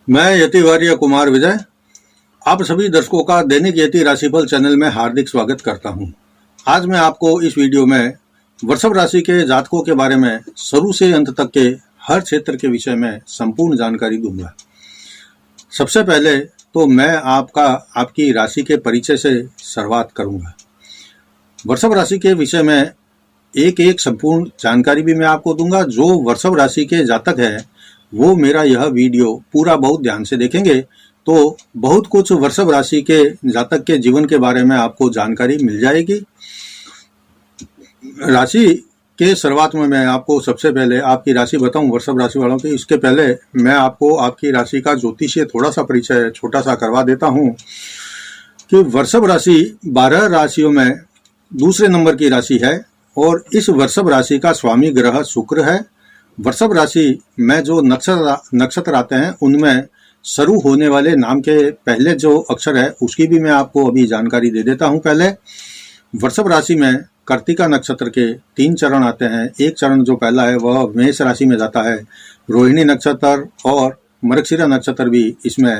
मैं यतिवर्य कुमार विजय आप सभी दर्शकों का दैनिक यति राशिफल चैनल में हार्दिक स्वागत करता हूं। आज मैं आपको इस वीडियो में वृषभ राशि के जातकों के बारे में शुरू से अंत तक के हर क्षेत्र के विषय में संपूर्ण जानकारी दूंगा। सबसे पहले तो मैं आपकी राशि के परिचय से शुरुआत करूंगा। वृषभ राशि के विषय में एक एक संपूर्ण जानकारी भी मैं आपको दूंगा। जो वृषभ राशि के जातक है वो मेरा यह वीडियो पूरा बहुत ध्यान से देखेंगे तो बहुत कुछ वृषभ राशि के जातक के जीवन के बारे में आपको जानकारी मिल जाएगी। राशि के शुरुआत में मैं आपको सबसे पहले आपकी राशि बताऊं वृषभ राशि वालों की। इसके पहले मैं आपको आपकी राशि का ज्योतिषीय थोड़ा सा परिचय छोटा सा करवा देता हूं कि वृषभ राशि 12 राशियों में दूसरे नंबर की राशि है और इस वृषभ राशि का स्वामी ग्रह शुक्र है। वृषभ राशि में जो नक्षत्र आते हैं उनमें शुरू होने वाले नाम के पहले जो अक्षर है उसकी भी मैं आपको अभी जानकारी दे देता हूं। पहले वृषभ राशि में कार्तिका नक्षत्र के 3 चरण आते हैं। एक चरण जो पहला है वह मेष राशि में जाता है। रोहिणी नक्षत्र और मृगशिरा नक्षत्र भी इसमें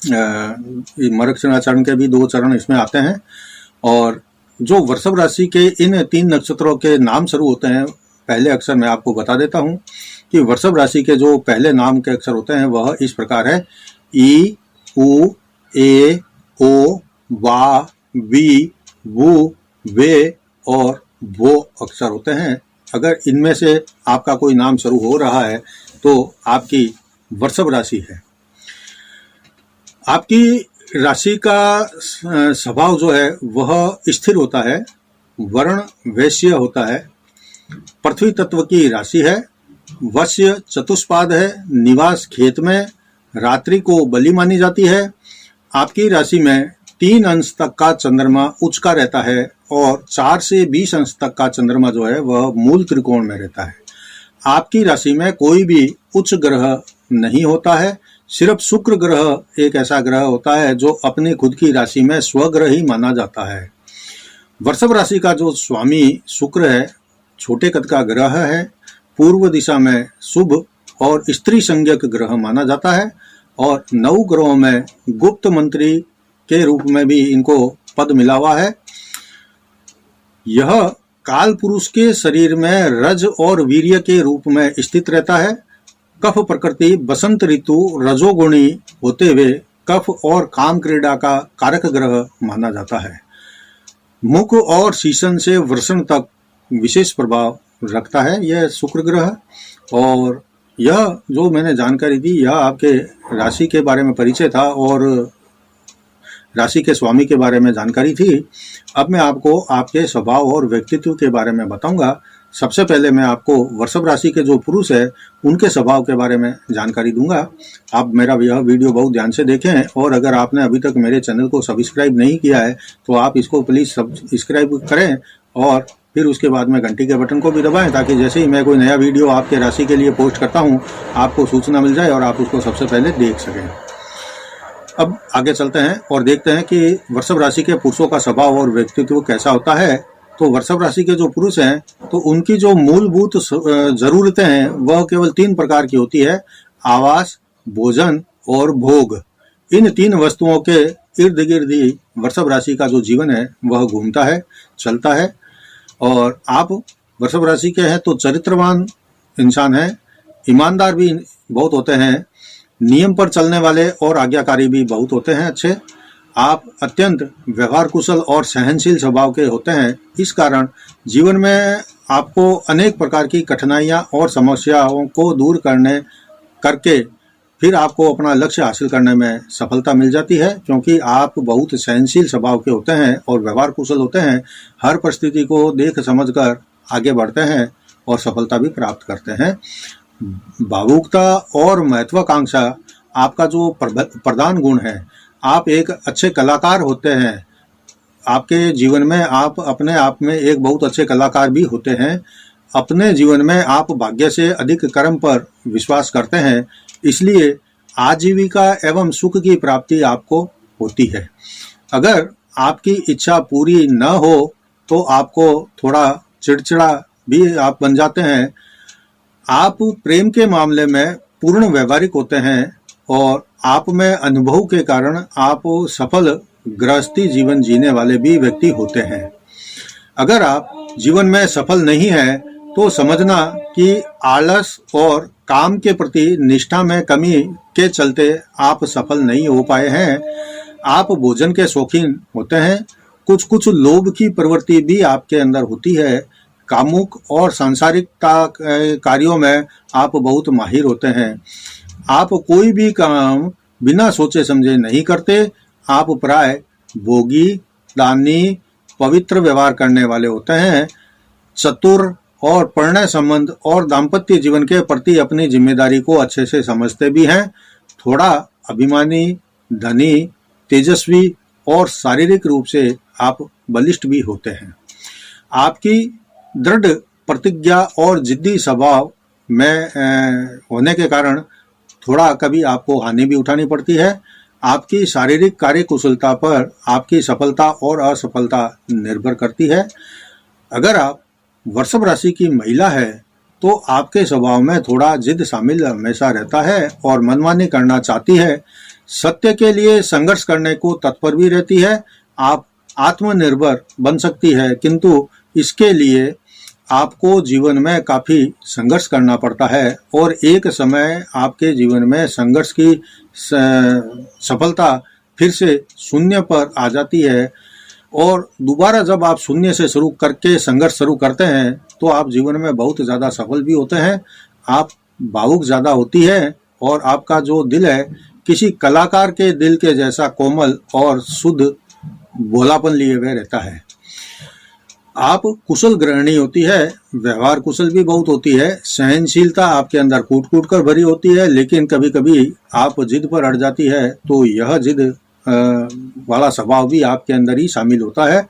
मृगशिरा चरण के भी 2 चरण इसमें आते हैं। और जो वृषभ राशि के इन 3 नक्षत्रों के नाम शुरू होते हैं पहले अक्षर मैं आपको बता देता हूं कि वृषभ राशि के जो पहले नाम के अक्षर होते हैं वह इस प्रकार है। ई, उ, ए, ओ, वा, वी, वु, वे और वो अक्षर होते हैं। अगर इनमें से आपका कोई नाम शुरू हो रहा है तो आपकी वृषभ राशि है। आपकी राशि का स्वभाव जो है वह स्थिर होता है, वर्ण वैश्य होता है, पृथ्वी तत्व की राशि है, वश्य चतुष्पाद है, निवास खेत में, रात्रि को बलि मानी जाती है। आपकी राशि में 3 अंश तक का चंद्रमा उच्च का रहता है और 4 से 20 अंश तक का चंद्रमा जो है वह मूल त्रिकोण में रहता है। आपकी राशि में कोई भी उच्च ग्रह नहीं होता है। सिर्फ शुक्र ग्रह एक ऐसा ग्रह होता है जो अपनी खुद की राशि में स्वग्रह ही माना जाता है। वृषभ राशि का जो स्वामी शुक्र है छोटे कद का ग्रह है, पूर्व दिशा में शुभ और स्त्री संज्ञक ग्रह माना जाता है और 9 ग्रहों में गुप्त मंत्री के रूप में भी इनको पद मिला हुआ है। यह काल पुरुष के शरीर में रज और वीर्य के रूप में स्थित रहता है। कफ प्रकृति बसंत ऋतु रजोगुणी होते हुए कफ और काम क्रीड़ा का कारक ग्रह माना जाता है। मुख और शीशन से वृषण तक विशेष प्रभाव रखता है यह शुक्र ग्रह। और यह जो मैंने जानकारी दी यह आपके राशि के बारे में परिचय था और राशि के स्वामी के बारे में जानकारी थी। अब मैं आपको आपके स्वभाव और व्यक्तित्व के बारे में बताऊंगा। सबसे पहले मैं आपको वृषभ राशि के जो पुरुष है उनके स्वभाव के बारे में जानकारी दूंगा। आप मेरा यह वीडियो बहुत ध्यान से देखें और अगर आपने अभी तक मेरे चैनल को सब्सक्राइब नहीं किया है तो आप इसको प्लीज़ सब्सक्राइब करें और फिर उसके बाद में घंटी के बटन को भी दबाएं ताकि जैसे ही मैं कोई नया वीडियो आपके राशि के लिए पोस्ट करता हूं आपको सूचना मिल जाए और आप उसको सबसे पहले देख सकें। अब आगे चलते हैं और देखते हैं कि वृषभ राशि के पुरुषों का स्वभाव और व्यक्तित्व कैसा होता है। तो वृषभ राशि के जो पुरुष हैं तो उनकी जो मूलभूत जरूरतें हैं वह केवल 3 प्रकार की होती है। आवास, भोजन और भोग। इन 3 वस्तुओं के इर्द गिर्द ही वृषभ राशि का जो जीवन है वह घूमता है, चलता है। और आप वृषभ राशि के हैं तो चरित्रवान इंसान हैं, ईमानदार भी बहुत होते हैं, नियम पर चलने वाले और आज्ञाकारी भी बहुत होते हैं अच्छे। आप अत्यंत व्यवहार कुशल और सहनशील स्वभाव के होते हैं। इस कारण जीवन में आपको अनेक प्रकार की कठिनाइयां और समस्याओं को दूर करके फिर आपको अपना लक्ष्य हासिल करने में सफलता मिल जाती है क्योंकि आप बहुत सहनशील स्वभाव के होते हैं और व्यवहार कुशल होते हैं। हर परिस्थिति को देख समझकर आगे बढ़ते हैं और सफलता भी प्राप्त करते हैं। भावुकता और महत्वाकांक्षा आपका जो प्रधान गुण है। आप एक अच्छे कलाकार होते हैं। आपके जीवन में आप अपने आप में एक बहुत अच्छे कलाकार भी होते हैं। अपने जीवन में आप भाग्य से अधिक कर्म पर विश्वास करते हैं, इसलिए आजीविका एवं सुख की प्राप्ति आपको होती है। अगर आपकी इच्छा पूरी न हो तो आपको थोड़ा चिड़चिड़ा भी आप बन जाते हैं। आप प्रेम के मामले में पूर्ण व्यवहारिक होते हैं और आप में अनुभव के कारण आप सफल गृहस्थी जीवन जीने वाले भी व्यक्ति होते हैं। अगर आप जीवन में सफल नहीं है तो समझना कि आलस और काम के प्रति निष्ठा में कमी के चलते आप सफल नहीं हो पाए हैं। आप भोजन के शौकीन होते हैं, कुछ कुछ लोभ की प्रवृत्ति भी आपके अंदर होती है। कामुक और सांसारिकता कार्यों में आप बहुत माहिर होते हैं। आप कोई भी काम बिना सोचे समझे नहीं करते। आप प्राय भोगी, दानी, पवित्र व्यवहार करने वाले होते हैं। चतुर और प्रणय संबंध और दाम्पत्य जीवन के प्रति अपनी जिम्मेदारी को अच्छे से समझते भी हैं। थोड़ा अभिमानी, धनी, तेजस्वी और शारीरिक रूप से आप बलिष्ठ भी होते हैं। आपकी दृढ़ प्रतिज्ञा और जिद्दी स्वभाव में होने के कारण थोड़ा कभी आपको हानि भी उठानी पड़ती है। आपकी शारीरिक कार्यकुशलता पर आपकी सफलता और असफलता निर्भर करती है। अगर आप वृषभ राशि की महिला है तो आपके स्वभाव में थोड़ा जिद शामिल हमेशा रहता है और मनमानी करना चाहती है। सत्य के लिए संघर्ष करने को तत्पर भी रहती है। आप आत्मनिर्भर बन सकती है, किंतु इसके लिए आपको जीवन में काफी संघर्ष करना पड़ता है और एक समय आपके जीवन में संघर्ष की सफलता फिर से शून्य पर आ जाती है और दोबारा जब आप शून्य से शुरू करके संघर्ष शुरू करते हैं तो आप जीवन में बहुत ज़्यादा सफल भी होते हैं। आप भावुक ज़्यादा होती है और आपका जो दिल है किसी कलाकार के दिल के जैसा कोमल और शुद्ध भोलापन लिए हुए रहता है। आप कुशल गृहिणी होती है, व्यवहार कुशल भी बहुत होती है। सहनशीलता आपके अंदर कूट कूट कर भरी होती है, लेकिन कभी कभी आप जिद पर अड़ जाती है तो यह जिद वाला स्वभाव भी आपके अंदर ही शामिल होता है।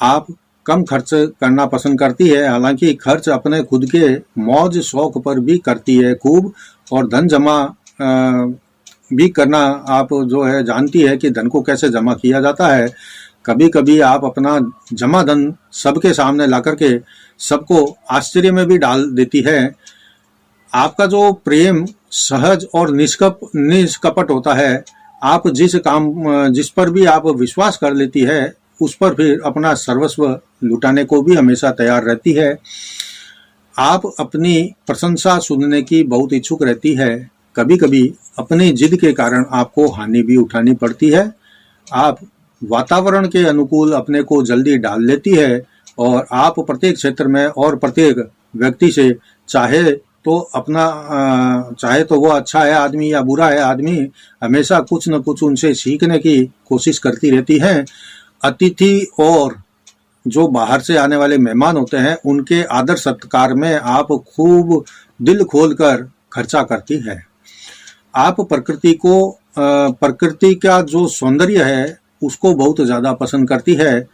आप कम खर्च करना पसंद करती है, हालांकि खर्च अपने खुद के मौज शौक पर भी करती है खूब, और धन जमा भी करना आप जो है जानती है कि धन को कैसे जमा किया जाता है। कभी कभी आप अपना जमा धन सबके सामने ला करके सबको आश्चर्य में भी डाल देती है। आपका जो प्रेम सहज और निष्कपट होता है। आप जिस पर भी आप विश्वास कर लेती है उस पर फिर अपना सर्वस्व लुटाने को भी हमेशा तैयार रहती है। आप अपनी प्रशंसा सुनने की बहुत इच्छुक रहती है। कभी कभी अपनी जिद के कारण आपको हानि भी उठानी पड़ती है। आप वातावरण के अनुकूल अपने को जल्दी डाल लेती है और आप प्रत्येक क्षेत्र में और प्रत्येक व्यक्ति से चाहे तो वो अच्छा है आदमी या बुरा है आदमी, हमेशा कुछ न कुछ उनसे सीखने की कोशिश करती रहती हैं। अतिथि और जो बाहर से आने वाले मेहमान होते हैं उनके आदर सत्कार में आप खूब दिल खोलकर खर्चा करती है। आप प्रकृति का जो सौंदर्य है उसको बहुत ज़्यादा पसंद करती है।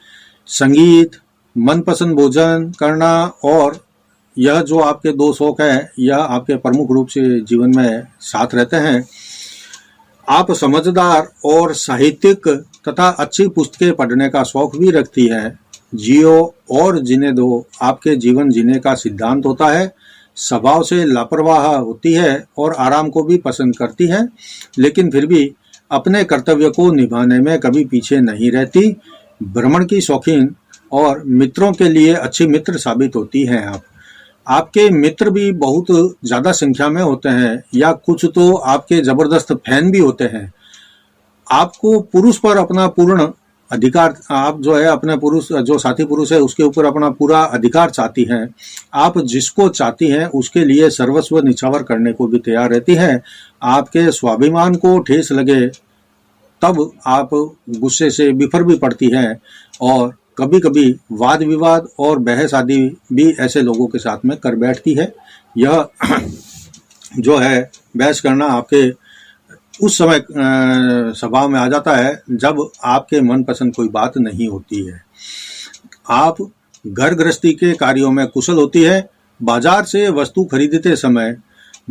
संगीत, मनपसंद भोजन करना और यह जो आपके दो शौक है यह आपके प्रमुख रूप से जीवन में साथ रहते हैं। आप समझदार और साहित्यिक तथा अच्छी पुस्तकें पढ़ने का शौक भी रखती है। जियो और जीने दो आपके जीवन जीने का सिद्धांत होता है। स्वभाव से लापरवाह होती है और आराम को भी पसंद करती है, लेकिन फिर भी अपने कर्तव्य को निभाने में कभी पीछे नहीं रहती। भ्रमण की शौकीन और मित्रों के लिए अच्छी मित्र साबित होती हैं। आपके मित्र भी बहुत ज़्यादा संख्या में होते हैं या कुछ तो आपके ज़बरदस्त फैन भी होते हैं। आपको पुरुष पर अपना पूर्ण अधिकार, आप जो है अपने पुरुष जो साथी पुरुष है उसके ऊपर अपना पूरा अधिकार चाहती हैं। आप जिसको चाहती हैं उसके लिए सर्वस्व निछावर करने को भी तैयार रहती हैं। आपके स्वाभिमान को ठेस लगे तब आप गुस्से से बिफर भी पड़ती हैं और कभी कभी वाद विवाद और बहस आदि भी ऐसे लोगों के साथ में कर बैठती है। यह जो है बहस करना आपके उस समय स्वभाव में आ जाता है जब आपके मनपसंद कोई बात नहीं होती है। आप घर गृहस्थी के कार्यों में कुशल होती है। बाजार से वस्तु खरीदते समय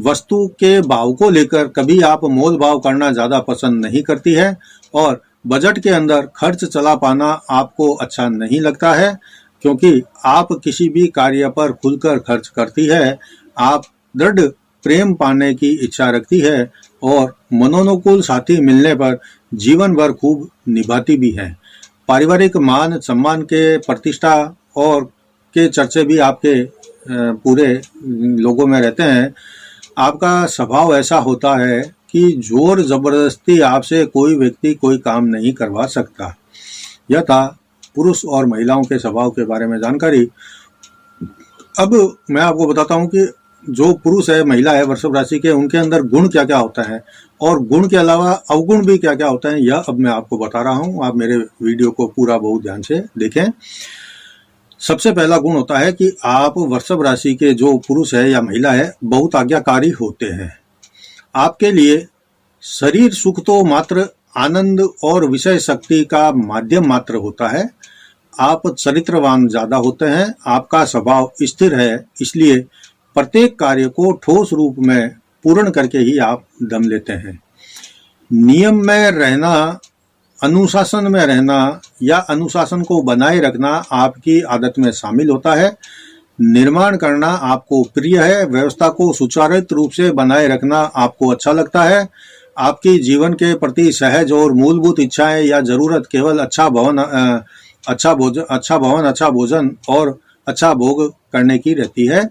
वस्तु के भाव को लेकर कभी आप मोल भाव करना ज़्यादा पसंद नहीं करती है और बजट के अंदर खर्च चला पाना आपको अच्छा नहीं लगता है, क्योंकि आप किसी भी कार्य पर खुलकर खर्च करती है। आप दृढ़ प्रेम पाने की इच्छा रखती है और मनोनुकूल साथी मिलने पर जीवन भर खूब निभाती भी है। पारिवारिक मान सम्मान के प्रतिष्ठा और के चर्चे भी आपके पूरे लोगों में रहते हैं। आपका स्वभाव ऐसा होता है कि जोर जबरदस्ती आपसे कोई व्यक्ति कोई काम नहीं करवा सकता। यह था पुरुष और महिलाओं के स्वभाव के बारे में जानकारी। अब मैं आपको बताता हूँ कि जो पुरुष है महिला है वृषभ राशि के, उनके अंदर गुण क्या क्या होता है और गुण के अलावा अवगुण भी क्या क्या होता है, यह अब मैं आपको बता रहा हूँ। आप मेरे वीडियो को पूरा बहुत ध्यान से देखें। सबसे पहला गुण होता है कि आप वृषभ राशि के जो पुरुष है या महिला है बहुत आज्ञाकारी होते हैं। आपके लिए शरीर सुख तो मात्र आनंद और विषय शक्ति का माध्यम मात्र होता है। आप चरित्रवान ज्यादा होते हैं। आपका स्वभाव स्थिर है, इसलिए प्रत्येक कार्य को ठोस रूप में पूर्ण करके ही आप दम लेते हैं। नियम में रहना, अनुशासन में रहना या अनुशासन को बनाए रखना आपकी आदत में शामिल होता है। निर्माण करना आपको प्रिय है। व्यवस्था को सुचारित रूप से बनाए रखना आपको अच्छा लगता है। आपकी जीवन के प्रति सहज और मूलभूत इच्छाएं या जरूरत केवल अच्छा भवन, अच्छा भोजन और अच्छा भोग करने की रहती है।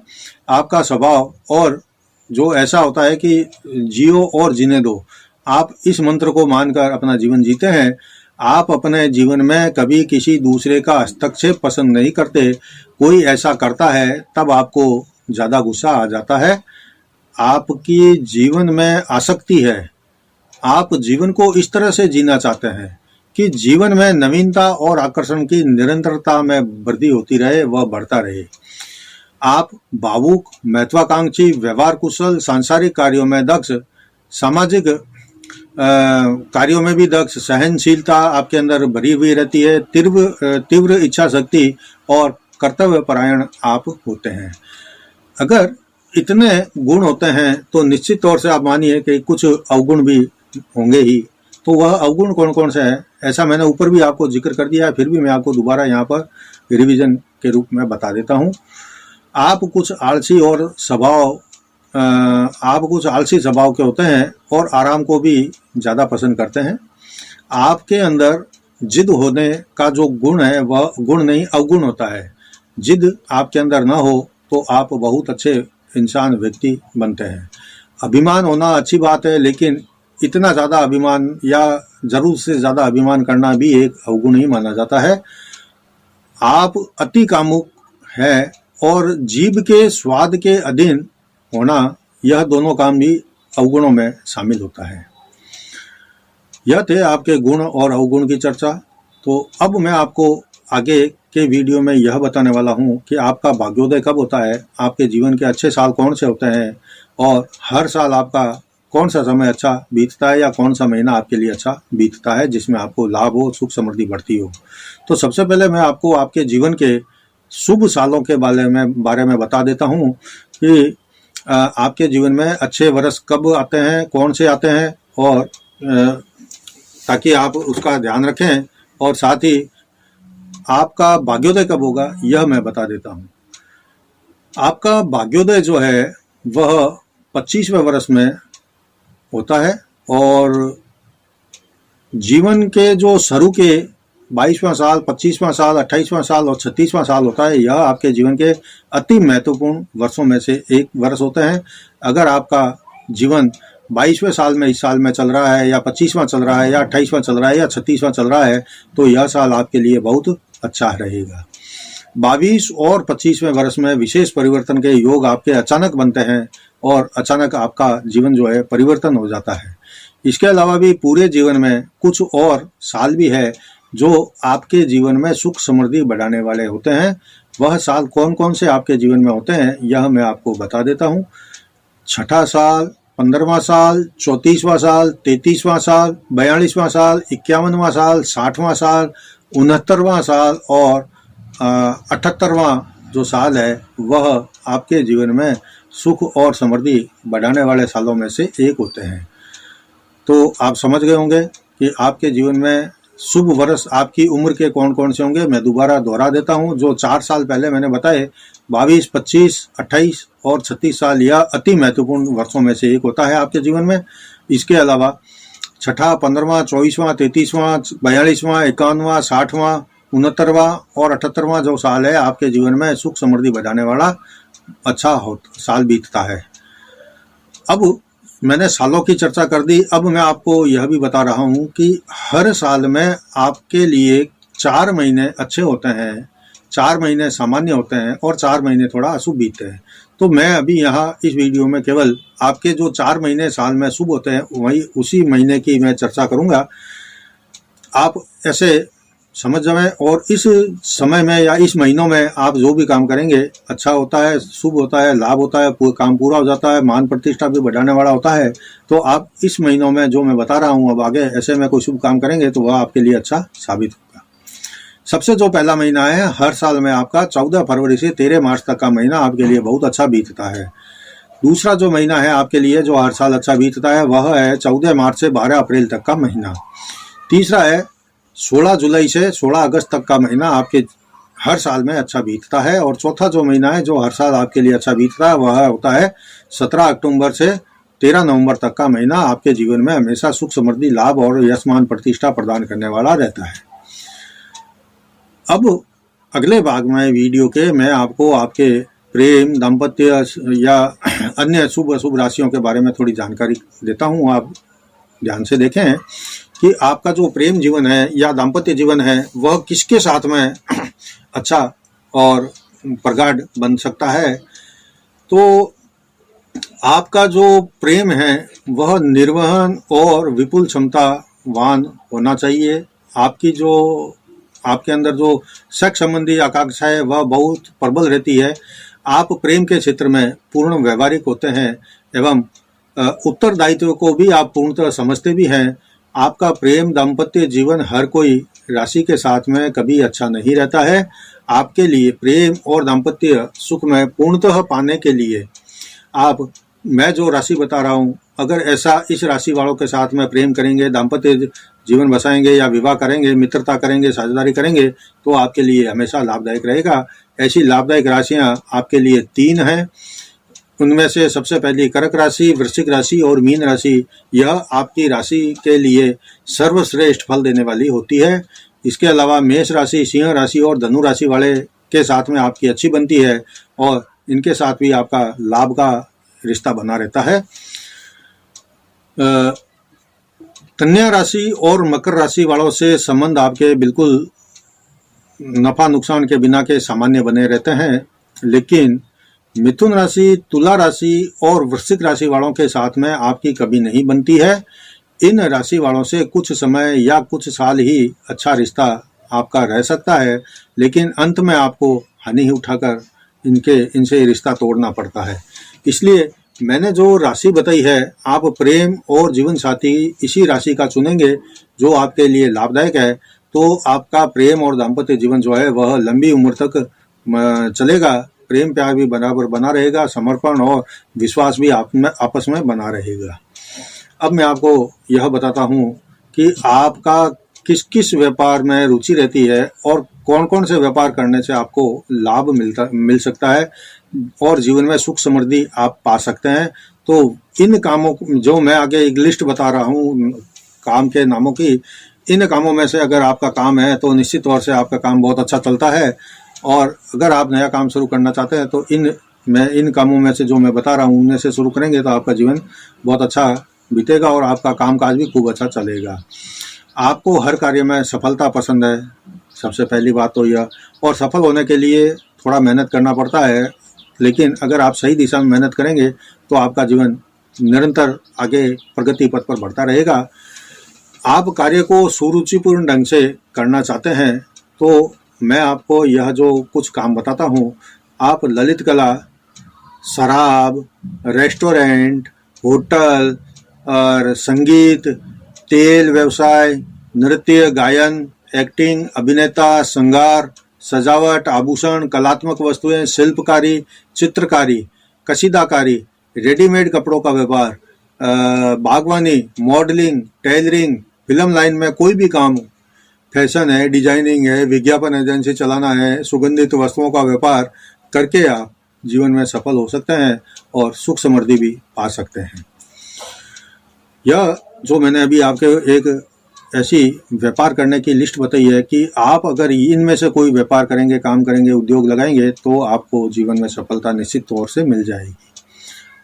आपका स्वभाव और जो ऐसा होता है कि जियो और जीने दो, आप इस मंत्र को मानकर अपना जीवन जीते हैं। आप अपने जीवन में कभी किसी दूसरे का हस्तक्षेप पसंद नहीं करते। कोई ऐसा करता है तब आपको ज्यादा गुस्सा आ जाता है। आपकी जीवन में आसक्ति है। आप जीवन को इस तरह से जीना चाहते हैं कि जीवन में नवीनता और आकर्षण की निरंतरता में वृद्धि होती रहे, वह बढ़ता रहे। आप भावुक, महत्वाकांक्षी, व्यवहार कुशल, सांसारिक कार्यों में दक्ष, सामाजिक कार्यों में भी दक्ष, सहनशीलता आपके अंदर भरी हुई रहती है, तीव्र इच्छा शक्ति और कर्तव्य परायण आप होते हैं। अगर इतने गुण होते हैं तो निश्चित तौर से आप मानिए कि कुछ अवगुण भी होंगे ही। तो वह अवगुण कौन कौन से हैं, ऐसा मैंने ऊपर भी आपको जिक्र कर दिया है, फिर भी मैं आपको दोबारा यहाँ पर रिवीजन के रूप में बता देता हूँ। आप कुछ आलसी स्वभाव के होते हैं और आराम को भी ज़्यादा पसंद करते हैं। आपके अंदर जिद होने का जो गुण है वह गुण नहीं अवगुण होता है। जिद आपके अंदर ना हो तो आप बहुत अच्छे इंसान व्यक्ति बनते हैं। अभिमान होना अच्छी बात है, लेकिन इतना ज़्यादा अभिमान या जरूर से ज़्यादा अभिमान करना भी एक अवगुण ही माना जाता है। आप अति कामुक है और जीभ के स्वाद के अधीन होना, यह दोनों काम भी अवगुणों में शामिल होता है। यह थे आपके गुण और अवगुण की चर्चा। तो अब मैं आपको आगे के वीडियो में यह बताने वाला हूँ कि आपका भाग्योदय कब होता है, आपके जीवन के अच्छे साल कौन से होते हैं और हर साल आपका कौन सा समय अच्छा बीतता है या कौन सा महीना आपके लिए अच्छा बीतता है जिसमें आपको लाभ हो, सुख समृद्धि बढ़ती हो। तो सबसे पहले मैं आपको आपके जीवन के शुभ सालों के बारे में बता देता हूँ कि आपके जीवन में अच्छे वर्ष कब आते हैं, कौन से आते हैं, और ताकि आप उसका ध्यान रखें। और साथ ही आपका भाग्योदय कब होगा यह मैं बता देता हूँ। आपका भाग्योदय जो है वह 25वें वर्ष में होता है और जीवन के जो शुरू के 22वां साल, 25वां साल, 28वां साल और 36वां साल होता है, यह आपके जीवन के अति महत्वपूर्ण वर्षों में से एक वर्ष होते हैं। अगर आपका जीवन 22वें साल में इस साल में चल रहा है या 25वां चल रहा है या 28वां चल रहा है या 36वां चल रहा है तो यह साल आपके लिए बहुत अच्छा रहेगा। 22 और 25वें वर्ष में विशेष परिवर्तन के योग आपके अचानक बनते हैं और अचानक आपका जीवन जो है परिवर्तन हो जाता है। इसके अलावा भी पूरे जीवन में कुछ और साल भी है जो आपके जीवन में सुख समृद्धि बढ़ाने वाले होते हैं। वह साल कौन कौन से आपके जीवन में होते हैं यह मैं आपको बता देता हूँ। 6ठा साल, 15वां साल, 34वां साल, 33वां साल, 42वां साल, 51वां साल, 60वां साल, 69वां साल और 78वां जो साल है वह आपके जीवन में सुख और समृद्धि बढ़ाने वाले सालों में से एक होते हैं। तो आप समझ गए होंगे कि आपके जीवन में शुभ वर्ष आपकी उम्र के कौन कौन से होंगे मैं दोबारा दोहरा देता हूं। जो 4 साल पहले मैंने बताए 22, 25, 28 और 36 साल यह अति महत्वपूर्ण वर्षों में से एक होता है आपके जीवन में। इसके अलावा छठा, 15वां, 24वां, 33वां, 42वां, 51वां, 60वां, 69वां और 78वां जो साल है आपके जीवन में सुख समृद्धि बढ़ाने वाला अच्छा साल बीतता है। अब मैंने सालों की चर्चा कर दी, अब मैं आपको यह भी बता रहा हूं कि हर साल में आपके लिए 4 महीने अच्छे होते हैं, 4 महीने सामान्य होते हैं और 4 महीने थोड़ा अशुभ बीतते हैं। तो मैं अभी यहाँ इस वीडियो में केवल आपके जो 4 महीने साल में शुभ होते हैं वही उसी महीने की मैं चर्चा करूँगा। आप ऐसे समझ जाएं और इस समय में या इस महीनों में आप जो भी काम करेंगे अच्छा होता है, शुभ होता है, लाभ होता है, काम पूरा हो जाता है, मान प्रतिष्ठा भी बढ़ाने वाला होता है। तो आप इस महीनों में जो मैं बता रहा हूँ अब आगे ऐसे में कोई शुभ काम करेंगे तो वह आपके लिए अच्छा साबित होगा। सबसे जो पहला महीना है हर साल में आपका 14 फरवरी से 13 मार्च तक का महीना आपके लिए बहुत अच्छा बीतता है। दूसरा जो महीना है आपके लिए जो हर साल अच्छा बीतता है वह है 14 मार्च से 12 अप्रैल तक का महीना। तीसरा है 16 जुलाई से 16 अगस्त तक का महीना आपके हर साल में अच्छा बीतता है। और चौथा जो महीना है जो हर साल आपके लिए अच्छा बीतता है वह होता है 17 अक्टूबर से 13 नवंबर तक का महीना आपके जीवन में हमेशा सुख समृद्धि, लाभ और यश मान प्रतिष्ठा प्रदान करने वाला रहता है। अब अगले भाग में वीडियो के मैं आपको आपके प्रेम, दाम्पत्य या अन्य शुभ अशुभ राशियों के बारे में थोड़ी जानकारी देता हूँ। आप ध्यान से देखें कि आपका जो प्रेम जीवन है या दाम्पत्य जीवन है वह किसके साथ में अच्छा और प्रगाढ़ बन सकता है। तो आपका जो प्रेम है वह निर्वहन और विपुल क्षमतावान होना चाहिए। आपके अंदर जो सेक्स संबंधी आकांक्षा है वह बहुत प्रबल रहती है। आप प्रेम के क्षेत्र में पूर्ण व्यवहारिक होते हैं एवं उत्तरदायित्व को भी आप पूर्णतः समझते भी हैं। आपका प्रेम दाम्पत्य जीवन हर कोई राशि के साथ में कभी अच्छा नहीं रहता है। आपके लिए प्रेम और दाम्पत्य सुख में पूर्णतः पाने के लिए मैं जो राशि बता रहा हूँ अगर ऐसा इस राशि वालों के साथ में प्रेम करेंगे, दाम्पत्य जीवन बसाएंगे या विवाह करेंगे, मित्रता करेंगे, साझेदारी करेंगे तो आपके लिए हमेशा लाभदायक रहेगा। ऐसी लाभदायक राशियाँ आपके लिए 3 हैं। उनमें से सबसे पहली कर्क राशि, वृश्चिक राशि और मीन राशि यह आपकी राशि के लिए सर्वश्रेष्ठ फल देने वाली होती है। इसके अलावा मेष राशि, सिंह राशि और धनु राशि वाले के साथ में आपकी अच्छी बनती है और इनके साथ भी आपका लाभ का रिश्ता बना रहता है। कन्या राशि और मकर राशि वालों से संबंध आपके बिल्कुल नफा नुकसान के बिना के सामान्य बने रहते हैं, लेकिन मिथुन राशि, तुला राशि और वृश्चिक राशि वालों के साथ में आपकी कभी नहीं बनती है। इन राशि वालों से कुछ समय या कुछ साल ही अच्छा रिश्ता आपका रह सकता है, लेकिन अंत में आपको हानि उठाकर इनसे रिश्ता तोड़ना पड़ता है। इसलिए मैंने जो राशि बताई है आप प्रेम और जीवन साथी इसी राशि का चुनेंगे जो आपके लिए लाभदायक है, तो आपका प्रेम और दाम्पत्य जीवन जो है वह लंबी उम्र तक चलेगा। प्रेम प्यार भी बराबर बना रहेगा, समर्पण और विश्वास भी आपस में बना रहेगा। अब मैं आपको यह बताता हूँ कि आपका किस किस व्यापार में रुचि रहती है और कौन कौन से व्यापार करने से आपको लाभ मिल सकता है और जीवन में सुख समृद्धि आप पा सकते हैं। तो इन कामों जो मैं आगे एक लिस्ट बता रहा हूँ काम के नामों की, इन कामों में से अगर आपका काम है तो निश्चित तौर से आपका काम बहुत अच्छा चलता है। और अगर आप नया काम शुरू करना चाहते हैं तो इन कामों में से जो मैं बता रहा हूँ उनमें से शुरू करेंगे तो आपका जीवन बहुत अच्छा बीतेगा और आपका कामकाज भी खूब अच्छा चलेगा। आपको हर कार्य में सफलता पसंद है, सबसे पहली बात तो यह। और सफल होने के लिए थोड़ा मेहनत करना पड़ता है, लेकिन अगर आप सही दिशा में मेहनत करेंगे तो आपका जीवन निरंतर आगे प्रगति पथ पर बढ़ता रहेगा। आप कार्य को सुरुचिपूर्ण ढंग से करना चाहते हैं तो मैं आपको यह जो कुछ काम बताता हूँ, आप ललित कला, शराब, रेस्टोरेंट, होटल और संगीत, तेल व्यवसाय, नृत्य, गायन, एक्टिंग, अभिनेता, श्रृंगार, सजावट, आभूषण, कलात्मक वस्तुएं, शिल्पकारी, चित्रकारी, कशीदाकारी, रेडीमेड कपड़ों का व्यापार, बागवानी, मॉडलिंग, टेलरिंग, फिल्म लाइन में कोई भी काम फैशन है, डिजाइनिंग है, विज्ञापन एजेंसी चलाना है, सुगंधित वस्तुओं का व्यापार करके आप जीवन में सफल हो सकते हैं और सुख समृद्धि भी पा सकते हैं। यह जो मैंने अभी आपके एक ऐसी व्यापार करने की लिस्ट बताई है कि आप अगर इनमें से कोई व्यापार करेंगे, काम करेंगे, उद्योग लगाएंगे तो आपको जीवन में सफलता निश्चित तौर से मिल जाएगी।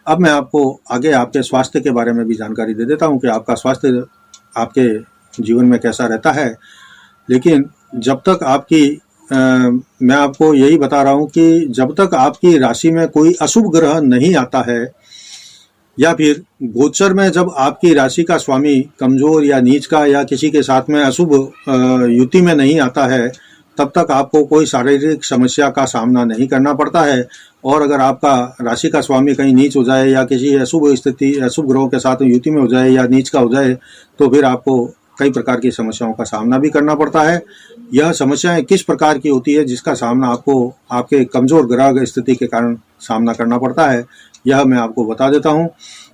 अब मैं आपको आगे आपके स्वास्थ्य के बारे में भी जानकारी दे देता हूं कि आपका स्वास्थ्य आपके जीवन में कैसा रहता है। लेकिन जब तक मैं आपको यही बता रहा हूं कि जब तक आपकी राशि में कोई अशुभ ग्रह नहीं आता है या फिर गोचर में जब आपकी राशि का स्वामी कमजोर या नीच का या किसी के साथ में अशुभ युति में नहीं आता है, तब तक आपको कोई शारीरिक समस्या का सामना नहीं करना पड़ता है। और अगर आपका राशि का स्वामी कहीं नीच हो जाए या किसी अशुभ ग्रहों के साथ युति में हो जाए या नीच का हो जाए तो फिर आपको कई प्रकार की समस्याओं का सामना भी करना पड़ता है। यह समस्याएं किस प्रकार की होती है जिसका सामना आपको आपके कमजोर ग्रह स्थिति के कारण सामना करना पड़ता है, यह मैं आपको बता देता हूं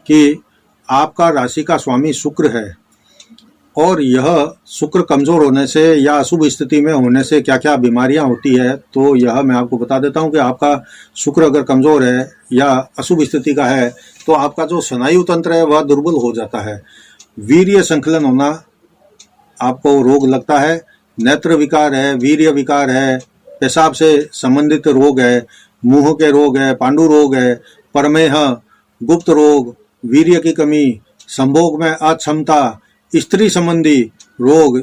कि आपका राशि का स्वामी शुक्र है और यह शुक्र कमजोर होने से या अशुभ स्थिति में होने से क्या क्या बीमारियां होती है, तो यह मैं आपको बता देता हूं कि आपका शुक्र अगर कमजोर है या अशुभ स्थिति का है तो आपका जो स्नायु तंत्र है वह दुर्बल हो जाता है, वीर्य संकलन होना आपको रोग लगता है, नेत्र विकार है, वीर्य विकार है, पेशाब से संबंधित रोग है, मुंह के रोग है, पांडु रोग है, प्रमेह, गुप्त रोग, वीर्य की कमी, संभोग में अक्षमता, स्त्री संबंधी रोग,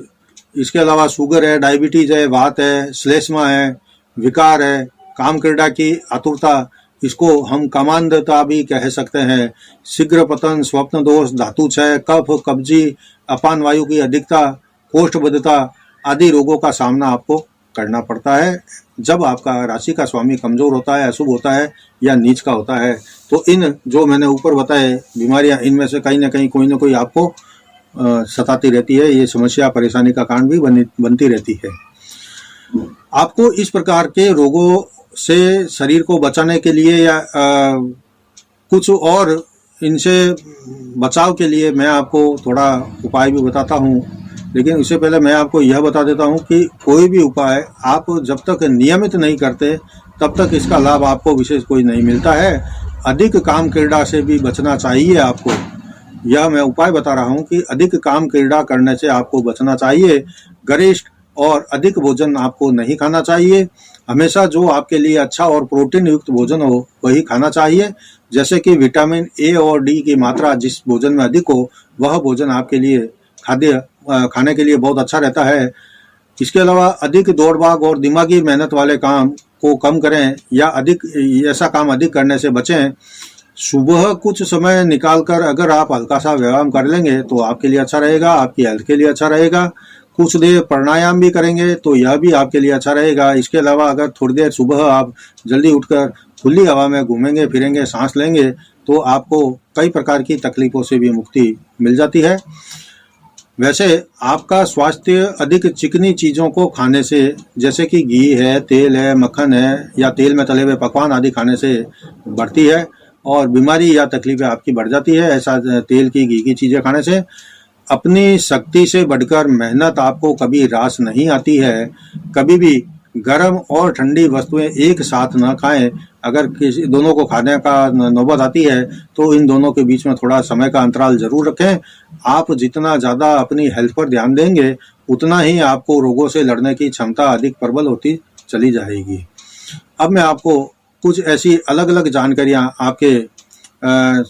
इसके अलावा शुगर है, डायबिटीज है, वात है, श्लेष्मा है, विकार है, काम क्रीड़ा की आतुरता, इसको हम कामांधता भी कह सकते हैं, शीघ्र पतन, स्वप्न दोष, धातु क्षय, कफ, कब्जी, अपान वायु की अधिकता, कोष्ठबद्धता आदि रोगों का सामना आपको करना पड़ता है जब आपका राशि का स्वामी कमजोर होता है, अशुभ होता है या नीच का होता है। तो इन जो मैंने ऊपर बताए बीमारियां, इनमें से कहीं ना कहीं कोई ना कोई आपको सताती रहती है। ये समस्या परेशानी का कारण भी बनती रहती है। आपको इस प्रकार के रोगों से शरीर को बचाने के लिए या कुछ और इनसे बचाव के लिए मैं आपको थोड़ा उपाय भी बताता हूँ। लेकिन उससे पहले मैं आपको यह बता देता हूँ कि कोई भी उपाय आप जब तक नियमित नहीं करते तब तक इसका लाभ आपको विशेष कोई नहीं मिलता है। अधिक काम क्रीड़ा से भी बचना चाहिए आपको। यह मैं उपाय बता रहा हूँ कि अधिक काम क्रीड़ा करने से आपको बचना चाहिए। गरिष्ठ और अधिक भोजन आपको नहीं खाना चाहिए। हमेशा जो आपके लिए अच्छा और प्रोटीन युक्त भोजन हो वही खाना चाहिए। जैसे कि विटामिन ए और डी की मात्रा जिस भोजन में अधिक हो वह भोजन आपके लिए खाने के लिए बहुत अच्छा रहता है। इसके अलावा अधिक दौड़ भाग और दिमागी मेहनत वाले काम को कम करें या ऐसा काम अधिक करने से बचें। सुबह कुछ समय निकालकर अगर आप हल्का सा व्यायाम कर लेंगे तो आपके लिए अच्छा रहेगा, आपकी हेल्थ के लिए अच्छा रहेगा। कुछ देर प्राणायाम भी करेंगे तो यह भी आपके लिए अच्छा रहेगा। इसके अलावा अगर थोड़ी देर सुबह आप जल्दी उठकर खुली हवा में घूमेंगे फिरेंगे, सांस लेंगे तो आपको कई प्रकार की तकलीफों से भी मुक्ति मिल जाती है। वैसे आपका स्वास्थ्य अधिक चिकनी चीज़ों को खाने से, जैसे कि घी है, तेल है, मक्खन है या तेल में तले हुए पकवान आदि खाने से बढ़ती है और बीमारी या तकलीफें आपकी बढ़ जाती है। ऐसा तेल की, घी की चीज़ें खाने से अपनी शक्ति से बढ़कर मेहनत आपको कभी रास नहीं आती है। कभी भी गर्म और ठंडी वस्तुएं एक साथ न खाएं। अगर किसी दोनों को खाने का नौबत आती है तो इन दोनों के बीच में थोड़ा समय का अंतराल जरूर रखें। आप जितना ज़्यादा अपनी हेल्थ पर ध्यान देंगे उतना ही आपको रोगों से लड़ने की क्षमता अधिक प्रबल होती चली जाएगी। अब मैं आपको कुछ ऐसी अलग अलग जानकारियां आपके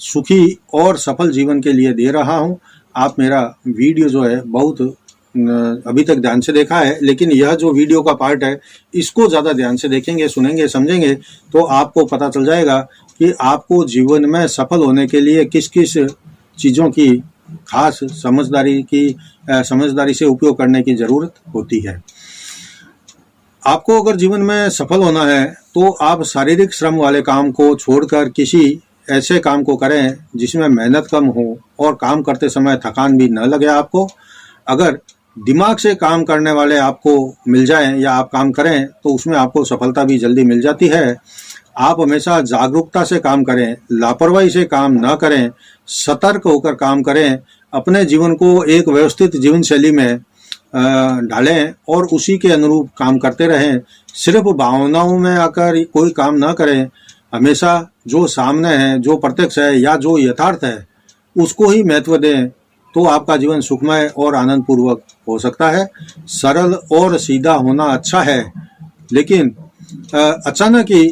सुखी और सफल जीवन के लिए दे रहा हूं। आप मेरा वीडियो जो है बहुत अभी तक ध्यान से देखा है, लेकिन यह जो वीडियो का पार्ट है इसको ज़्यादा ध्यान से देखेंगे, सुनेंगे, समझेंगे तो आपको पता चल जाएगा कि आपको जीवन में सफल होने के लिए किस किस चीज़ों की खास समझदारी से उपयोग करने की ज़रूरत होती है। आपको अगर जीवन में सफल होना है तो आप शारीरिक श्रम वाले काम को छोड़कर किसी ऐसे काम को करें जिसमें मेहनत कम हो और काम करते समय थकान भी न लगे आपको। अगर दिमाग से काम करने वाले आपको मिल जाएं या आप काम करें तो उसमें आपको सफलता भी जल्दी मिल जाती है। आप हमेशा जागरूकता से काम करें, लापरवाही से काम न करें, सतर्क होकर काम करें। अपने जीवन को एक व्यवस्थित जीवन शैली में डालें और उसी के अनुरूप काम करते रहें। सिर्फ भावनाओं में आकर कोई काम ना करें। हमेशा जो सामने है, जो प्रत्यक्ष है या जो यथार्थ है, उसको ही महत्व दें, तो आपका जीवन सुखमय और आनंद पूर्वक हो सकता है। सरल और सीधा होना अच्छा है, लेकिन अचानक ही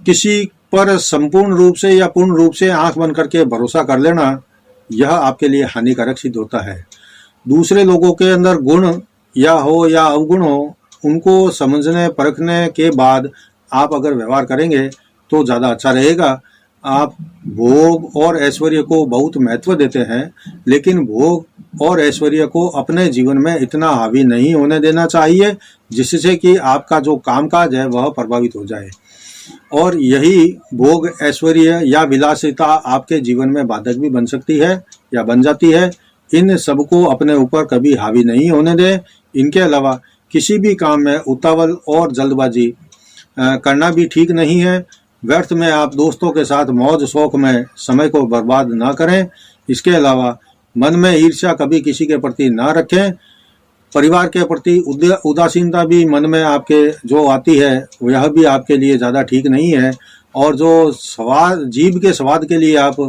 किसी पर संपूर्ण रूप से या पूर्ण रूप से आंख बंद करके भरोसा कर लेना, यह आपके लिए हानिकारक सिद्ध होता है। दूसरे लोगों के अंदर गुण या अवगुण हो, उनको समझने परखने के बाद आप अगर व्यवहार करेंगे तो ज़्यादा अच्छा रहेगा। आप भोग और ऐश्वर्य को बहुत महत्व देते हैं, लेकिन भोग और ऐश्वर्य को अपने जीवन में इतना हावी नहीं होने देना चाहिए जिससे कि आपका जो कामकाज है वह प्रभावित हो जाए, और यही भोग ऐश्वर्य या विलासिता आपके जीवन में बाधक भी बन सकती है या बन जाती है। इन सबको अपने ऊपर कभी हावी नहीं होने दें। इनके अलावा किसी भी काम में उतावल और जल्दबाजी करना भी ठीक नहीं है। व्यर्थ में आप दोस्तों के साथ मौज शौक में समय को बर्बाद ना करें। इसके अलावा मन में ईर्ष्या कभी किसी के प्रति ना रखें। परिवार के प्रति उदासीनता भी मन में आपके जो आती है, यह भी आपके लिए ज़्यादा ठीक नहीं है। और जो स्वाद, जीभ के स्वाद के लिए आप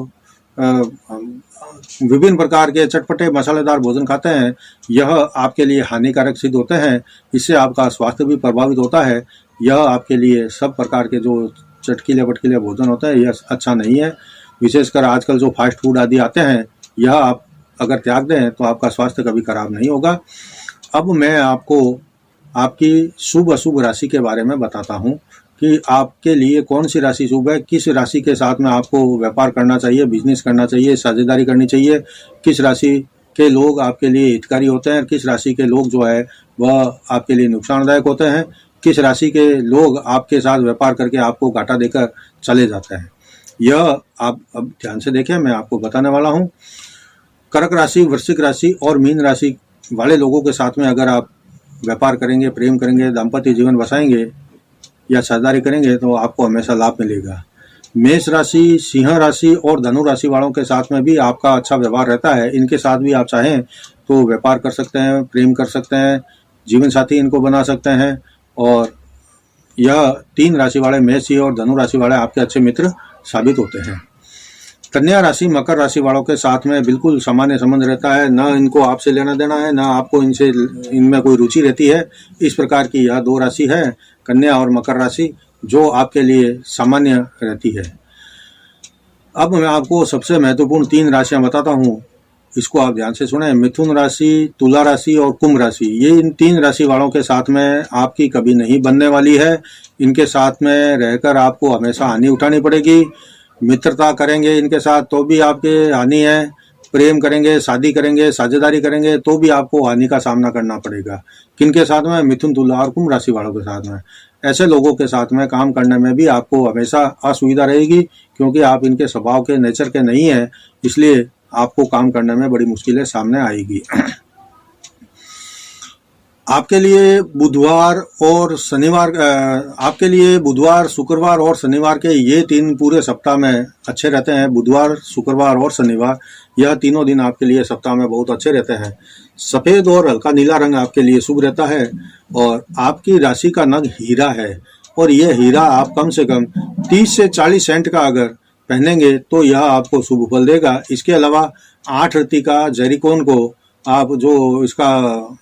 विभिन्न प्रकार के चटपटे मसालेदार भोजन खाते हैं, यह आपके लिए हानिकारक सिद्ध होते हैं। इससे आपका स्वास्थ्य भी प्रभावित होता है। यह आपके लिए सब प्रकार के जो चटकीले पटकीले भोजन होते हैं, यह अच्छा नहीं है। विशेषकर आजकल जो फास्ट फूड आदि आते हैं, यह आप अगर त्याग दें तो आपका स्वास्थ्य कभी खराब नहीं होगा। अब मैं आपको आपकी शुभ अशुभ राशि के बारे में बताता हूँ कि आपके लिए कौन सी राशि शुभ है, किस राशि के साथ में आपको व्यापार करना चाहिए, बिजनेस करना चाहिए, साझेदारी करनी चाहिए, किस राशि के लोग आपके लिए हितकारी होते हैं, किस राशि के लोग जो है वह आपके लिए नुकसानदायक होते हैं, किस राशि के लोग आपके साथ व्यापार करके आपको घाटा देकर चले जाते हैं। यह आप अब ध्यान से देखें, मैं आपको बताने वाला हूँ। कर्क राशि, वृश्चिक राशि और मीन राशि वाले लोगों के साथ में अगर आप व्यापार करेंगे, प्रेम करेंगे, दाम्पत्य जीवन बसाएंगे या साझेदारी करेंगे तो आपको हमेशा लाभ मिलेगा। मेष राशि, सिंह राशि और धनु राशि वालों के साथ में भी आपका अच्छा व्यवहार रहता है। इनके साथ भी आप चाहें तो व्यापार कर सकते हैं, प्रेम कर सकते हैं, जीवन साथी इनको बना सकते हैं। और यह तीन राशि वाले, मेष और धनु राशि वाले, आपके अच्छे मित्र साबित होते हैं। कन्या राशि, मकर राशि वालों के साथ में बिल्कुल सामान्य संबंध रहता है। न इनको आपसे लेना देना है, न आपको इनमें कोई रुचि रहती है। इस प्रकार की यह दो राशि है, कन्या और मकर राशि, जो आपके लिए सामान्य रहती है। अब मैं आपको सबसे महत्वपूर्ण तीन राशियां बताता हूँ, इसको आप ध्यान से सुने। मिथुन राशि, तुला राशि और कुंभ राशि, ये इन तीन राशि वालों के साथ में आपकी कभी नहीं बनने वाली है। इनके साथ में रहकर आपको हमेशा हानि उठानी पड़ेगी। मित्रता करेंगे इनके साथ तो भी आपके हानि है, प्रेम करेंगे, शादी करेंगे, साझेदारी करेंगे तो भी आपको हानि का सामना करना पड़ेगा। किनके साथ में? मिथुन, तुला और कुंभ राशि वालों के साथ में। ऐसे लोगों के साथ में काम करने में भी आपको हमेशा असुविधा रहेगी, क्योंकि आप इनके स्वभाव के, नेचर के नहीं है, इसलिए आपको काम करने में बड़ी मुश्किलें सामने आएगी। आपके लिए बुधवार, शुक्रवार और शनिवार के ये तीन पूरे सप्ताह में अच्छे रहते हैं। बुधवार, शुक्रवार और शनिवार, यह तीनों दिन आपके लिए सप्ताह में बहुत अच्छे रहते हैं। सफ़ेद और हल्का नीला रंग आपके लिए शुभ रहता है। और आपकी राशि का नग हीरा है, और यह हीरा आप कम से कम 30 से 40 सेंट का अगर पहनेंगे तो यह आपको शुभ फल देगा। इसके अलावा 8 रत्ती का जेरिकॉन को आप, जो इसका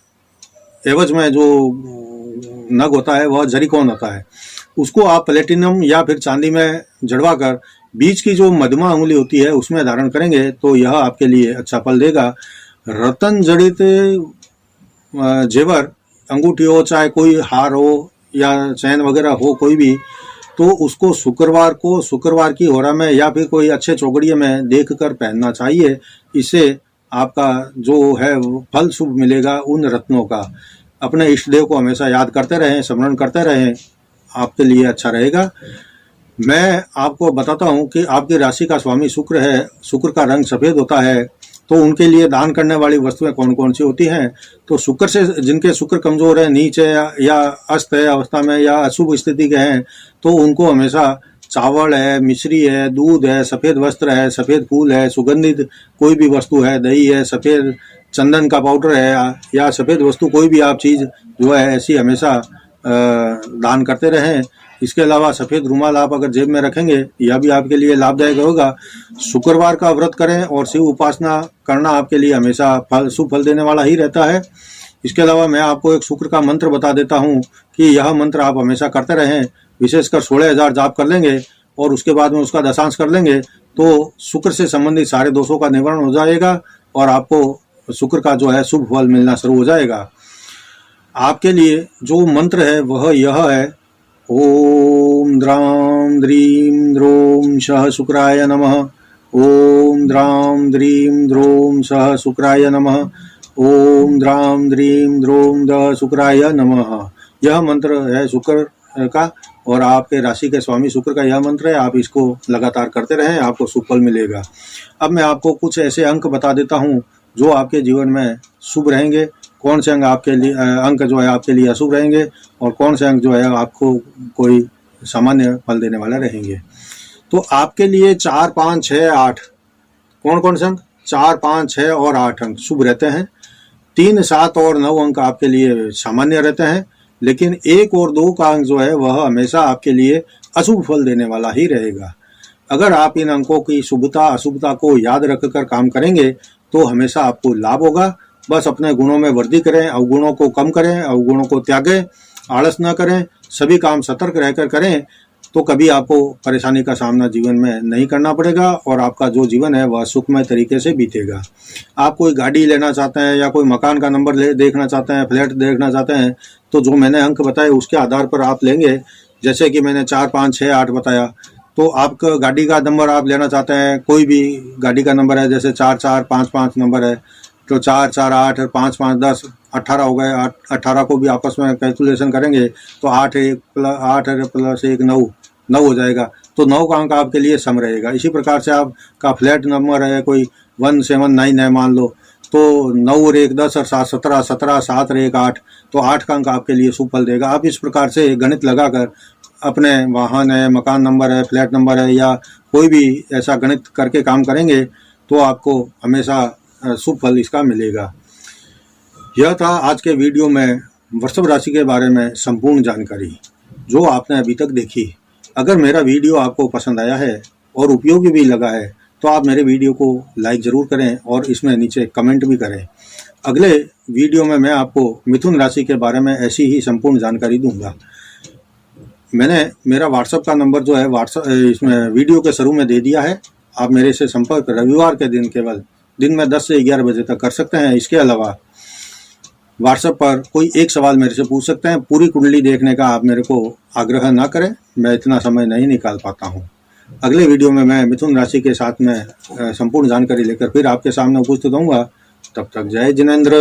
एवज में जो नग होता है वह जरीकॉन होता है, उसको आप प्लेटिनम या फिर चांदी में जड़वा कर बीच की जो मध्यमा उंगली होती है उसमें धारण करेंगे तो यह आपके लिए अच्छा फल देगा। रतन जड़ित जेवर, अंगूठी हो, चाहे कोई हार हो या चैन वगैरह हो कोई भी, तो उसको शुक्रवार की होरा में या फिर कोई अच्छे चौकड़िए में देख कर पहनना चाहिए। इससे आपका जो है फल शुभ मिलेगा उन रत्नों का। अपने इष्ट देव को हमेशा याद करते रहें, स्मरण करते रहें, आपके लिए अच्छा रहेगा। मैं आपको बताता हूं कि आपकी राशि का स्वामी शुक्र है, शुक्र का रंग सफ़ेद होता है, तो उनके लिए दान करने वाली वस्तुएं कौन कौन सी होती हैं। तो शुक्र से, जिनके शुक्र कमजोर है, नीच है या अस्त है अवस्था में या अशुभ स्थिति के हैं, तो उनको हमेशा चावल है, मिश्री है, दूध है, सफ़ेद वस्त्र है, सफ़ेद फूल है, सुगंधित कोई भी वस्तु है, दही है, सफ़ेद चंदन का पाउडर है या सफ़ेद वस्तु कोई भी आप चीज़ जो है ऐसी हमेशा दान करते रहें। इसके अलावा सफ़ेद रुमाल आप अगर जेब में रखेंगे यह भी आपके लिए लाभदायक होगा। शुक्रवार का व्रत करें और शिव उपासना करना आपके लिए हमेशा शुभ फल देने वाला ही रहता है। इसके अलावा मैं आपको एक शुक्र का मंत्र बता देता हूँ कि यह मंत्र आप हमेशा करते रहें। विशेषकर 16,000 जाप कर लेंगे और उसके बाद में उसका दशांश कर लेंगे तो शुक्र से संबंधित सारे दोषों का निवारण हो जाएगा और आपको शुक्र का जो है शुभ फल मिलना शुरू हो जाएगा। आपके लिए जो मंत्र है वह यह है, ओम द्राम द्रीम द्रोम सह शुक्राय नमः। ओम द्राम द्रीम द्रोम सह शुक्राय नमः। ओम द्राम द्रीम द्रोम द शुक्राय नमः। यह मंत्र है शुक्र का और आपके राशि के स्वामी शुक्र का यह मंत्र है। आप इसको लगातार करते रहें, आपको शुभ फल मिलेगा। अब मैं आपको कुछ ऐसे अंक बता देता हूँ जो आपके जीवन में शुभ रहेंगे, कौन से अंक आपके लिए अंक जो है आपके लिए अशुभ रहेंगे और कौन से अंक जो है आपको कोई सामान्य फल देने वाले रहेंगे। तो आपके लिए 4, 5, 6, 8 कौन कौन से अंक 4, 5, 6 और 8 अंक शुभ रहते हैं। 3, 7 और 9 अंक आपके लिए सामान्य रहते हैं, लेकिन 1 और 2 का अंक जो है वह हमेशा आपके लिए अशुभ फल देने वाला ही रहेगा। अगर आप इन अंकों की शुभता अशुभता को याद रखकर काम करेंगे तो हमेशा आपको लाभ होगा। बस अपने गुणों में वृद्धि करें, अवगुणों को कम करें, अवगुणों को त्यागें, आलस न करें, सभी काम सतर्क रहकर करें तो कभी आपको परेशानी का सामना जीवन में नहीं करना पड़ेगा और आपका जो जीवन है वह सुखमय तरीके से बीतेगा। आप कोई गाड़ी लेना चाहते हैं या कोई मकान का नंबर देखना चाहते हैं, फ्लैट देखना चाहते हैं तो जो मैंने अंक बताए उसके आधार पर आप लेंगे। जैसे कि मैंने 4, 5, 6, 8 बताया, तो आपका गाड़ी का नंबर आप लेना चाहते हैं, कोई भी गाड़ी का नंबर है, जैसे 4, 4, 5, 5 नंबर है तो 4, 4, 8, 5, 5, 10, 18 हो गए। 18 को भी आपस में कैलकुलेशन करेंगे तो 8 प्लस 1 9 हो जाएगा। तो 9 का अंक आपके लिए सम रहेगा। इसी प्रकार से आपका फ्लैट नंबर है कोई 179 है मान लो, तो 9 और 1 10 और 7 17, 17 7 और 1 8, तो 8 का अंक आपके लिए शुभ फल देगा। आप इस प्रकार से गणित लगाकर अपने वाहन है, मकान नंबर है, फ्लैट नंबर है या कोई भी ऐसा गणित करके काम करेंगे तो आपको हमेशा शुभ फल इसका मिलेगा। यह था आज के वीडियो में वृषभ राशि के बारे में संपूर्ण जानकारी जो आपने अभी तक देखी। अगर मेरा वीडियो आपको पसंद आया है और उपयोगी भी लगा है तो आप मेरे वीडियो को लाइक ज़रूर करें और इसमें नीचे कमेंट भी करें। अगले वीडियो में मैं आपको मिथुन राशि के बारे में ऐसी ही संपूर्ण जानकारी दूंगा। मैंने मेरा व्हाट्सएप का नंबर जो है इसमें वीडियो के शुरू में दे दिया है। आप मेरे से संपर्क रविवार के दिन केवल दिन में 10 से 11 बजे तक कर सकते हैं। इसके अलावा व्हाट्सएप पर कोई एक सवाल मेरे से पूछ सकते हैं। पूरी कुंडली देखने का आप मेरे को आग्रह ना करें, मैं इतना समय नहीं निकाल पाता हूँ। अगले वीडियो में मैं मिथुन राशि के साथ में संपूर्ण जानकारी लेकर फिर आपके सामने उपस्थित होऊंगा। तब तक जय जिनेंद्र।